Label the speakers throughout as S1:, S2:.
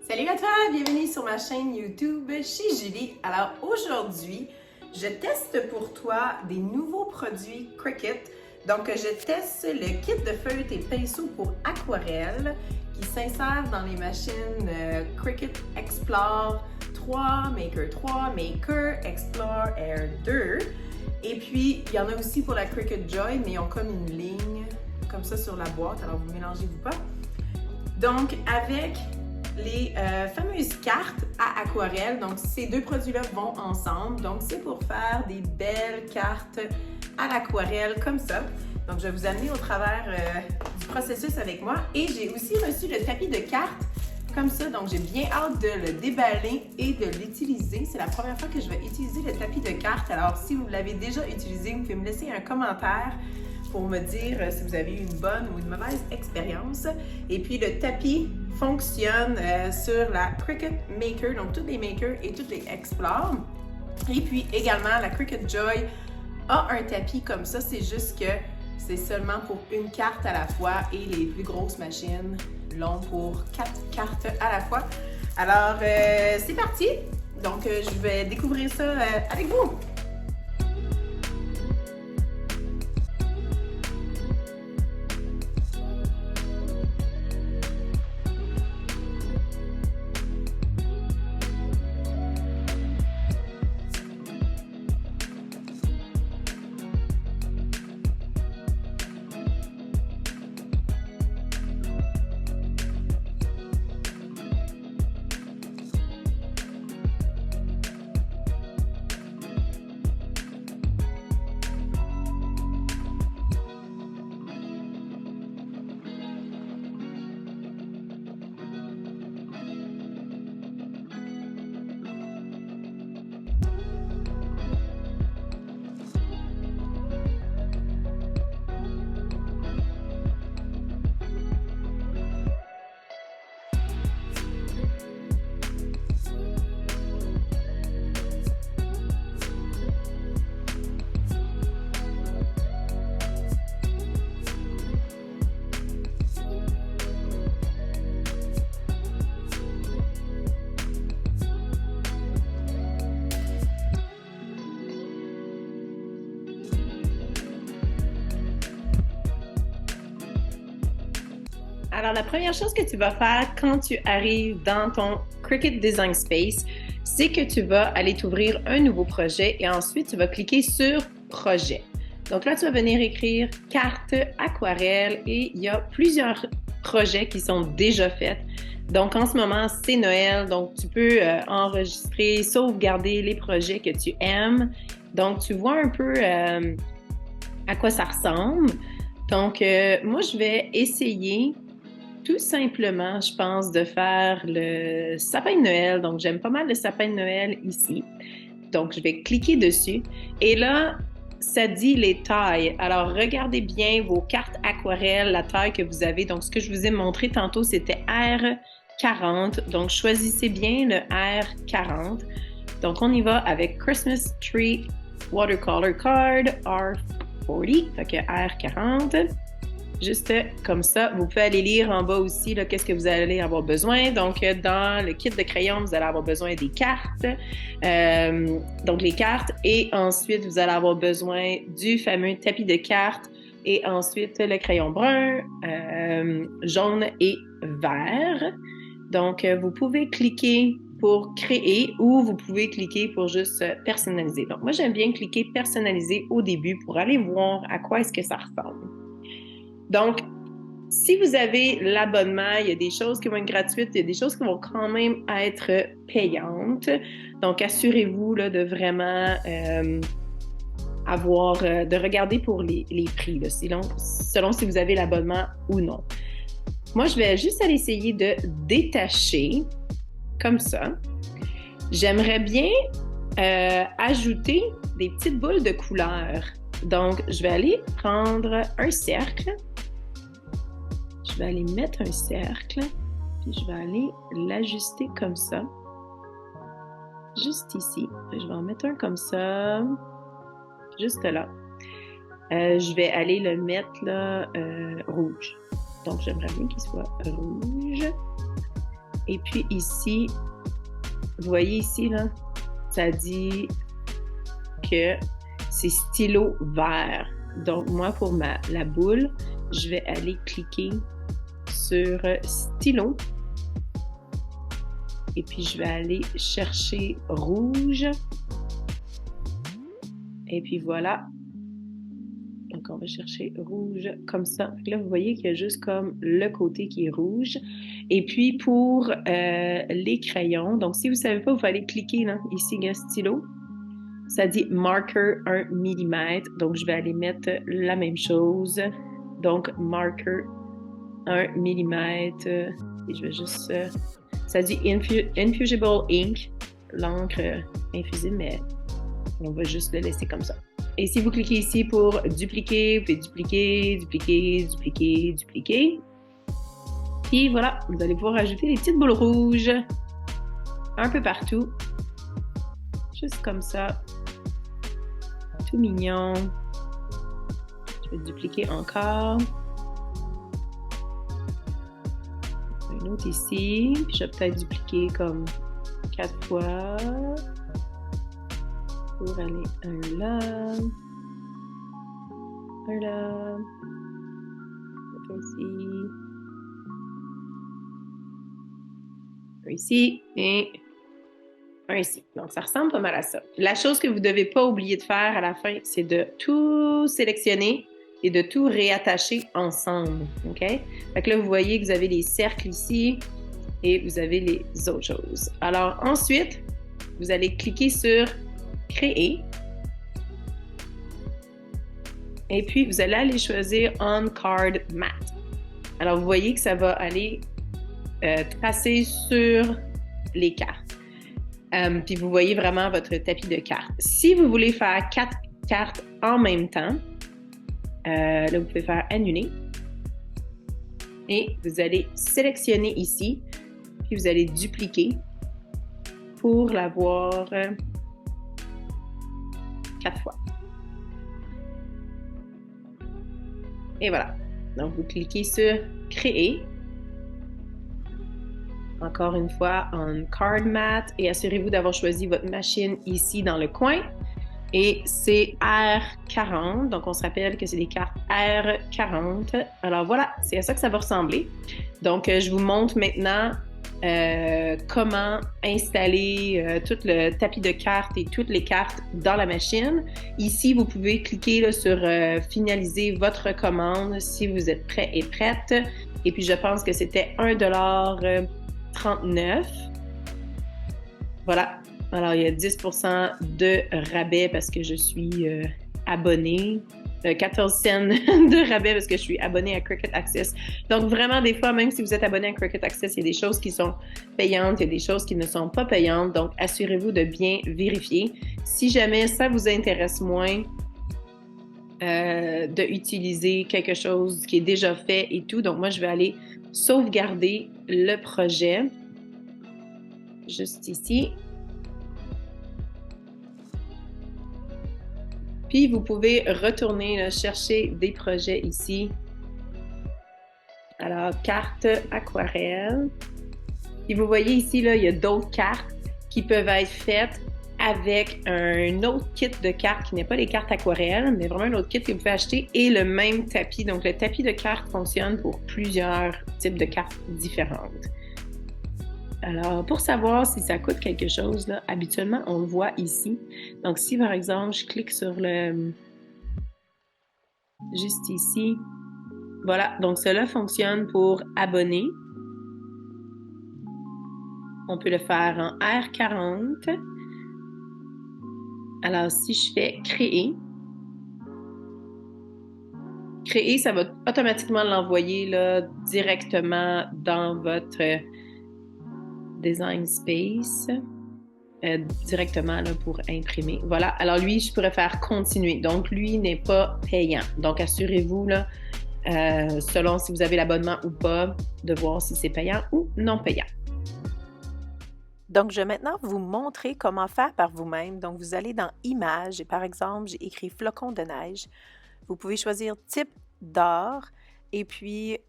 S1: Salut à toi, bienvenue sur ma chaîne YouTube chez Julie. Alors aujourd'hui, je teste pour toi des nouveaux produits Cricut. Donc je teste le kit de feutres et pinceaux pour aquarelle qui s'insère dans les machines Cricut Explore 3, Maker 3, Maker, Explore Air 2. Et puis il y en a aussi pour la Cricut Joy, mais ils ont comme une ligne comme ça sur la boîte, alors vous mélangez-vous pas. Donc avec les fameuses cartes à aquarelle. Donc, ces deux produits-là vont ensemble. Donc, c'est pour faire des belles cartes à l'aquarelle comme ça. Donc, je vais vous amener au travers du processus avec moi. Et j'ai aussi reçu le tapis de cartes comme ça. Donc, j'ai bien hâte de le déballer et de l'utiliser. C'est la première fois que je vais utiliser le tapis de cartes. Alors, si vous l'avez déjà utilisé, vous pouvez me laisser un commentaire pour me dire si vous avez eu une bonne ou une mauvaise expérience. Et puis le tapis fonctionne sur la Cricut Maker, donc toutes les Maker et toutes les Explore. Et puis également la Cricut Joy a un tapis comme ça, c'est juste que c'est seulement pour une carte à la fois et les plus grosses machines l'ont pour 4 cartes à la fois. Alors c'est parti! Donc je vais découvrir ça avec vous! Alors, la première chose que tu vas faire quand tu arrives dans ton Cricut Design Space, c'est que tu vas aller t'ouvrir un nouveau projet et ensuite tu vas cliquer sur Projet. Donc là, tu vas venir écrire Carte aquarelle et il y a plusieurs projets qui sont déjà faits. Donc en ce moment, c'est Noël, donc tu peux enregistrer, sauvegarder les projets que tu aimes. Donc tu vois un peu à quoi ça ressemble. Donc moi, je vais essayer tout simplement, je pense, de faire le sapin de Noël. Donc, j'aime pas mal le sapin de Noël ici. Donc, je vais cliquer dessus. Et là, ça dit les tailles. Alors, regardez bien vos cartes aquarelles, la taille que vous avez. Donc, ce que je vous ai montré tantôt, c'était R40. Donc, choisissez bien le R40. Donc, on y va avec Christmas Tree Watercolor Card R40. Fait que R40. Juste comme ça, vous pouvez aller lire en bas aussi qu'est-ce que vous allez avoir besoin. Donc, dans le kit de crayons, vous allez avoir besoin des cartes, donc les cartes, et ensuite, vous allez avoir besoin du fameux tapis de cartes, et ensuite, le crayon brun, jaune et vert. Donc, vous pouvez cliquer pour créer ou vous pouvez cliquer pour juste personnaliser. Donc, moi, j'aime bien cliquer personnaliser au début pour aller voir à quoi est-ce que ça ressemble. Donc, si vous avez l'abonnement, il y a des choses qui vont être gratuites, il y a des choses qui vont quand même être payantes. Donc, assurez-vous de vraiment de regarder pour les prix, selon si vous avez l'abonnement ou non. Moi, je vais juste aller essayer de détacher comme ça. J'aimerais bien ajouter des petites boules de couleur. Donc, je vais aller prendre un cercle. Je vais aller mettre un cercle, puis je vais aller l'ajuster comme ça, juste ici. Je vais en mettre un comme ça, juste là. Je vais aller le mettre là, rouge. Donc, j'aimerais bien qu'il soit rouge. Et puis ici, vous voyez ici, là, ça dit que c'est stylo vert. Donc, moi, pour la boule, je vais aller cliquer sur stylo. Et puis, je vais aller chercher rouge. Et puis, voilà. Donc, on va chercher rouge comme ça. Là, vous voyez qu'il y a juste comme le côté qui est rouge. Et puis, pour les crayons, donc si vous ne savez pas, vous allez cliquer là, ici, il y a stylo. Ça dit marker 1 mm. Donc, je vais aller mettre la même chose. Donc, marker 1 mm. Et je vais juste... ça dit infusible ink, l'encre infusible, mais on va juste le laisser comme ça. Et si vous cliquez ici pour dupliquer, vous pouvez dupliquer, dupliquer, dupliquer, dupliquer. Puis voilà, vous allez pouvoir ajouter des petites boules rouges un peu partout. Juste comme ça. Tout mignon. Je vais dupliquer encore. Un autre ici. Puis je vais peut-être dupliquer comme 4 fois. Pour aller un là. Un là. Un ici. Un ici. Et un ici. Donc, ça ressemble pas mal à ça. La chose que vous ne devez pas oublier de faire à la fin, c'est de tout sélectionner et de tout réattacher ensemble. OK? Fait que là, vous voyez que vous avez les cercles ici et vous avez les autres choses. Alors, ensuite, vous allez cliquer sur Créer. Et puis, vous allez aller choisir On Card Mat. Alors, vous voyez que ça va aller tracer sur les cartes. Puis vous voyez vraiment votre tapis de cartes. Si vous voulez faire 4 cartes en même temps, là, vous pouvez faire Annuler. Et vous allez sélectionner ici, puis vous allez dupliquer pour l'avoir 4 fois. Et voilà. Donc, vous cliquez sur Créer. Encore une fois, en Card Mat et assurez-vous d'avoir choisi votre machine ici dans le coin. Et c'est R40, donc on se rappelle que c'est des cartes R40. Alors voilà, c'est à ça que ça va ressembler. Donc je vous montre maintenant comment installer tout le tapis de cartes et toutes les cartes dans la machine. Ici, vous pouvez cliquer là, sur finaliser votre commande si vous êtes prêt et prête. Et puis je pense que c'était $1,39. Voilà. Alors, il y a 10% de rabais parce que je suis abonnée. 14 cents de rabais parce que je suis abonnée à Cricut Access. Donc, vraiment, des fois, même si vous êtes abonné à Cricut Access, il y a des choses qui sont payantes, il y a des choses qui ne sont pas payantes. Donc, assurez-vous de bien vérifier. Si jamais ça vous intéresse moins, d'utiliser quelque chose qui est déjà fait et tout. Donc, moi, je vais aller sauvegarder le projet. Juste ici. Puis, vous pouvez retourner là, chercher des projets ici. Alors, carte aquarelle. Puis, vous voyez ici, là, il y a d'autres cartes qui peuvent être faites avec un autre kit de cartes qui n'est pas les cartes aquarelles, mais vraiment un autre kit que vous pouvez acheter et le même tapis. Donc, le tapis de cartes fonctionne pour plusieurs types de cartes différentes. Alors, pour savoir si ça coûte quelque chose, là, habituellement, on le voit ici. Donc, si par exemple, je clique sur le... juste ici, voilà. Donc, cela fonctionne pour abonner. On peut le faire en R40. Alors, si je fais créer, ça va automatiquement l'envoyer là, directement dans votre Design Space, directement là, pour imprimer. Voilà. Alors, lui, je pourrais faire continuer. Donc, lui n'est pas payant. Donc, assurez-vous, là, selon si vous avez l'abonnement ou pas, de voir si c'est payant ou non payant.
S2: Donc, je vais maintenant vous montrer comment faire par vous-même. Donc, vous allez dans Images et par exemple, j'ai écrit flocon de neige. Vous pouvez choisir type d'or et puis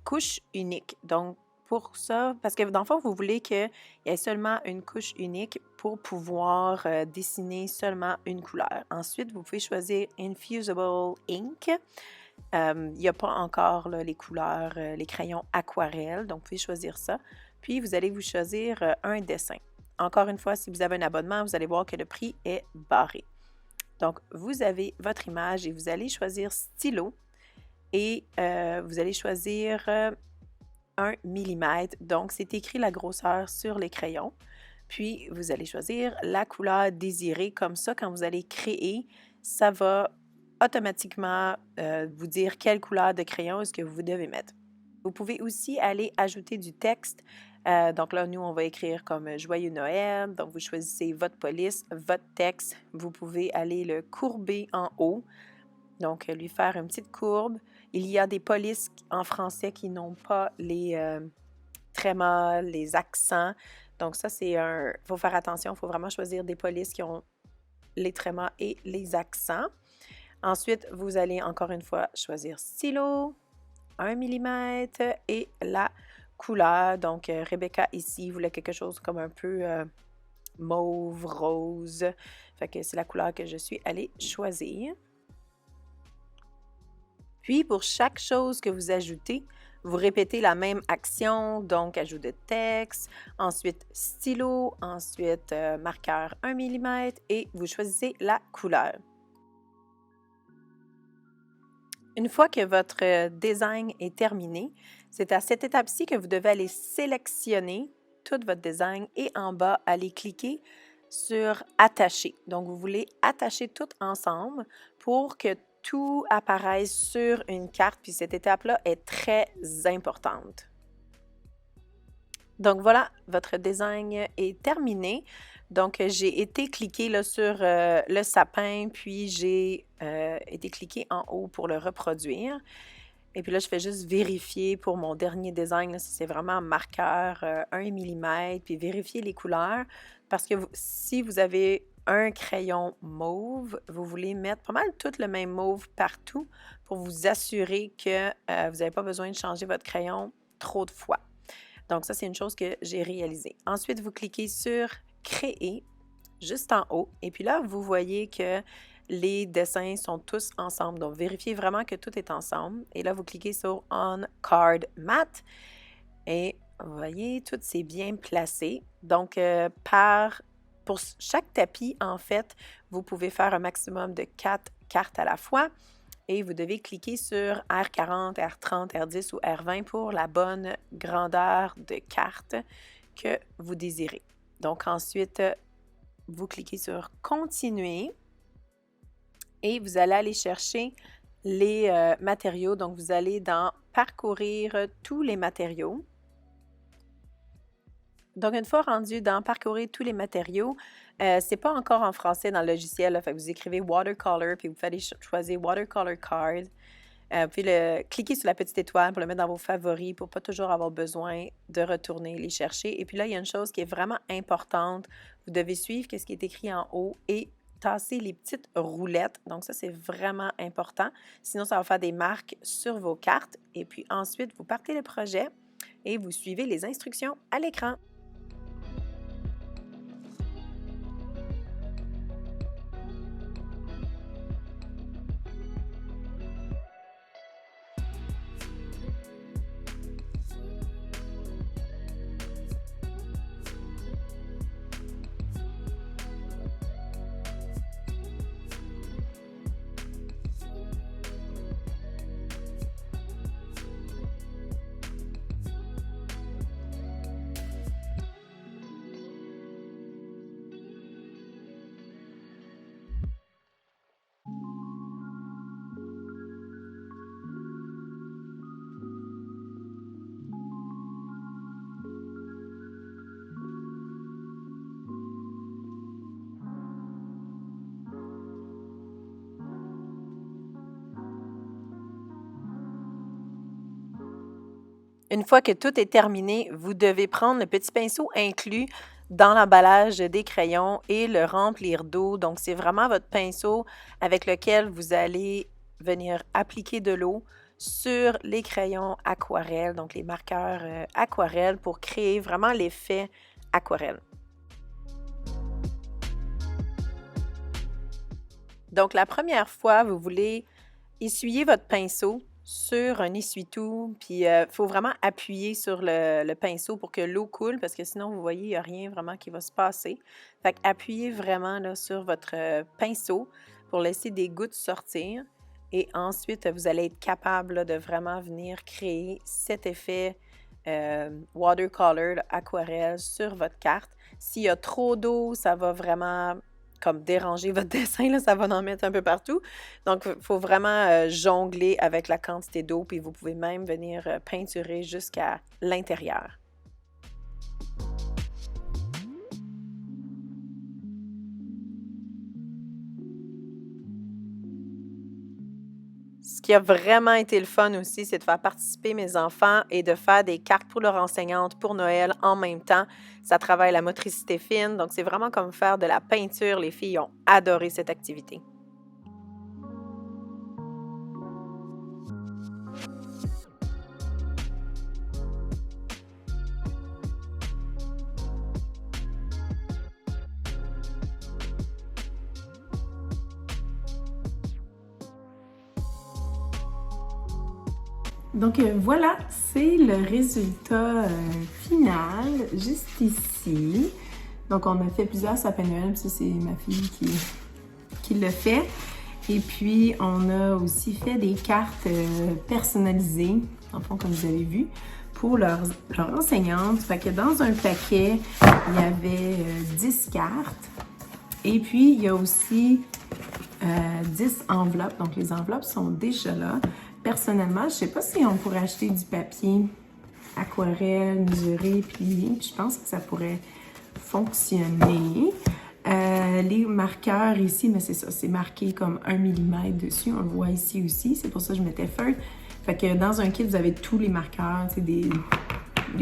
S2: couche unique. Donc, pour ça, parce que dans le fond, vous voulez qu'il y ait seulement une couche unique pour pouvoir dessiner seulement une couleur. Ensuite, vous pouvez choisir Infusible Ink. Il n'y a pas encore là, les couleurs, les crayons aquarelle, donc vous pouvez choisir ça. Puis, vous allez vous choisir un dessin. Encore une fois, si vous avez un abonnement, vous allez voir que le prix est barré. Donc, vous avez votre image et vous allez choisir stylo et vous allez choisir 1 millimètre. Donc, c'est écrit la grosseur sur les crayons. Puis, vous allez choisir la couleur désirée. Comme ça, quand vous allez créer, ça va automatiquement vous dire quelle couleur de crayon est-ce que vous devez mettre. Vous pouvez aussi aller ajouter du texte. Donc là, nous, on va écrire comme Joyeux Noël. Donc, vous choisissez votre police, votre texte. Vous pouvez aller le courber en haut. Donc, lui faire une petite courbe. Il y a des polices en français qui n'ont pas les trémas, les accents. Donc, ça, c'est un... Il faut faire attention. Il faut vraiment choisir des polices qui ont les trémas et les accents. Ensuite, vous allez encore une fois choisir stylo, 1 millimètre et la couleur. Donc, Rebecca ici voulait quelque chose comme un peu mauve, rose. Fait que c'est la couleur que je suis allée choisir. Puis, pour chaque chose que vous ajoutez, vous répétez la même action, donc ajout de texte, ensuite stylo, ensuite marqueur 1 millimètre et vous choisissez la couleur. Une fois que votre design est terminé, c'est à cette étape-ci que vous devez aller sélectionner tout votre design et en bas, aller cliquer sur Attacher. Donc, vous voulez attacher tout ensemble pour que tout apparaisse sur une carte, puis cette étape-là est très importante. Donc voilà, votre design est terminé. Donc, j'ai été cliquer là, sur le sapin, puis j'ai été cliquer en haut pour le reproduire. Et puis là, je fais juste vérifier pour mon dernier design, là, si c'est vraiment un marqueur 1 millimètre, puis vérifier les couleurs. Parce que si vous avez un crayon mauve, vous voulez mettre pas mal tout le même mauve partout pour vous assurer que vous n'avez pas besoin de changer votre crayon trop de fois. Donc, ça, c'est une chose que j'ai réalisée. Ensuite, vous cliquez sur Créer, juste en haut. Et puis là, vous voyez que les dessins sont tous ensemble. Donc, vérifiez vraiment que tout est ensemble. Et là, vous cliquez sur On Card Matte. Et vous voyez, tout c'est bien placé. Donc, pour chaque tapis, en fait, vous pouvez faire un maximum de 4 cartes à la fois. Et vous devez cliquer sur R40, R30, R10 ou R20 pour la bonne grandeur de carte que vous désirez. Donc ensuite, vous cliquez sur Continuer et vous allez aller chercher les matériaux. Donc vous allez dans Parcourir tous les matériaux. Donc, une fois rendu dans Parcourir tous les matériaux, c'est pas encore en français dans le logiciel. Là, fait que vous écrivez Watercolor, puis vous fallait choisir Watercolor Card. Puis cliquez sur la petite étoile pour le mettre dans vos favoris pour pas toujours avoir besoin de retourner les chercher. Et puis là, il y a une chose qui est vraiment importante. Vous devez suivre ce qui est écrit en haut et tasser les petites roulettes. Donc, ça, c'est vraiment important. Sinon, ça va faire des marques sur vos cartes. Et puis ensuite, vous partez le projet et vous suivez les instructions à l'écran. Une fois que tout est terminé, vous devez prendre le petit pinceau inclus dans l'emballage des crayons et le remplir d'eau. Donc, c'est vraiment votre pinceau avec lequel vous allez venir appliquer de l'eau sur les crayons aquarelle, donc les marqueurs aquarelle pour créer vraiment l'effet aquarelle. Donc, la première fois, vous voulez essuyer votre pinceau sur un essuie-tout, puis il faut vraiment appuyer sur le pinceau pour que l'eau coule, parce que sinon, vous voyez, il n'y a rien vraiment qui va se passer. Fait appuyez vraiment là, sur votre pinceau pour laisser des gouttes sortir. Et ensuite, vous allez être capable là, de vraiment venir créer cet effet watercolor, aquarelle sur votre carte. S'il y a trop d'eau, ça va vraiment comme déranger votre dessin, là, ça va en mettre un peu partout. Donc, il faut vraiment jongler avec la quantité d'eau, puis vous pouvez même venir peinturer jusqu'à l'intérieur. Ce qui a vraiment été le fun aussi, c'est de faire participer mes enfants et de faire des cartes pour leur enseignante pour Noël en même temps. Ça travaille la motricité fine, donc c'est vraiment comme faire de la peinture. Les filles ont adoré cette activité.
S1: Donc voilà, c'est le résultat final, juste ici. Donc on a fait plusieurs sapins de Noël, ça c'est ma fille qui l'a fait. Et puis on a aussi fait des cartes personnalisées, en fond comme vous avez vu, pour leur enseignante. Fait que dans un paquet, il y avait 10 cartes. Et puis il y a aussi 10 enveloppes, donc les enveloppes sont déjà là. Personnellement, je ne sais pas si on pourrait acheter du papier aquarelle, mesuré, plié. Je pense que ça pourrait fonctionner. Les marqueurs ici, mais c'est ça, c'est marqué comme 1 mm dessus. On le voit ici aussi, c'est pour ça que je mettais feutre. Fait que dans un kit, vous avez tous les marqueurs,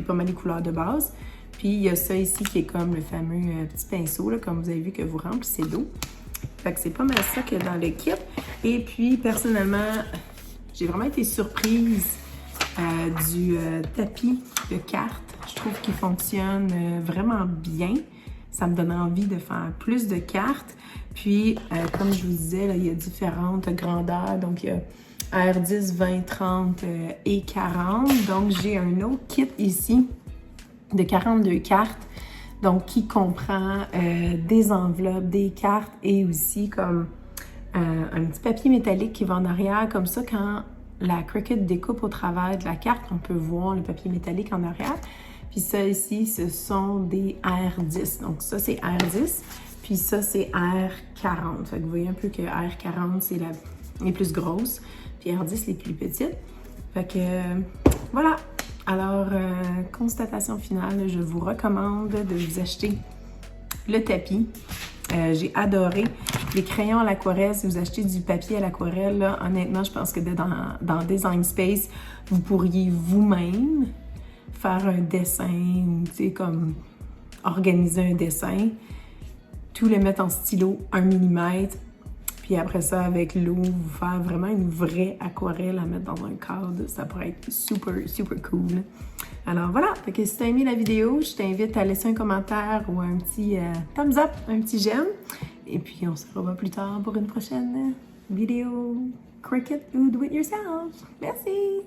S1: pas mal les couleurs de base. Puis il y a ça ici qui est comme le fameux petit pinceau, là, comme vous avez vu que vous remplissez d'eau. Fait que c'est pas mal ça que dans le kit. Et puis, personnellement, j'ai vraiment été surprise du tapis de cartes. Je trouve qu'il fonctionne vraiment bien. Ça me donne envie de faire plus de cartes. Puis, comme je vous disais, là, il y a différentes grandeurs. Donc, il y a R10, 20, 30 et 40. Donc, j'ai un autre kit ici de 42 cartes. Donc, qui comprend des enveloppes, des cartes et aussi comme un petit papier métallique qui va en arrière. Comme ça, quand la Cricut découpe au travers de la carte, on peut voir le papier métallique en arrière. Puis ça ici, ce sont des R10. Donc ça, c'est R10. Puis ça, c'est R40. Fait que vous voyez un peu que R40, c'est les plus grosses. Puis R10, les plus petites. Fait que voilà. Alors, constatation finale, je vous recommande de vous acheter le tapis. J'ai adoré les crayons à l'aquarelle. Si vous achetez du papier à l'aquarelle, là, honnêtement, je pense que dans Design Space, vous pourriez vous-même faire un dessin ou, tu sais, comme organiser un dessin, tout le mettre en stylo 1 mm, puis après ça, avec l'eau, vous faire vraiment une vraie aquarelle à mettre dans un cadre. Ça pourrait être super, super cool. Alors voilà, fait que si tu as aimé la vidéo, je t'invite à laisser un commentaire ou un petit thumbs up, un petit j'aime. Et puis on se revoit plus tard pour une prochaine vidéo Cricut ou Do It Yourself. Merci!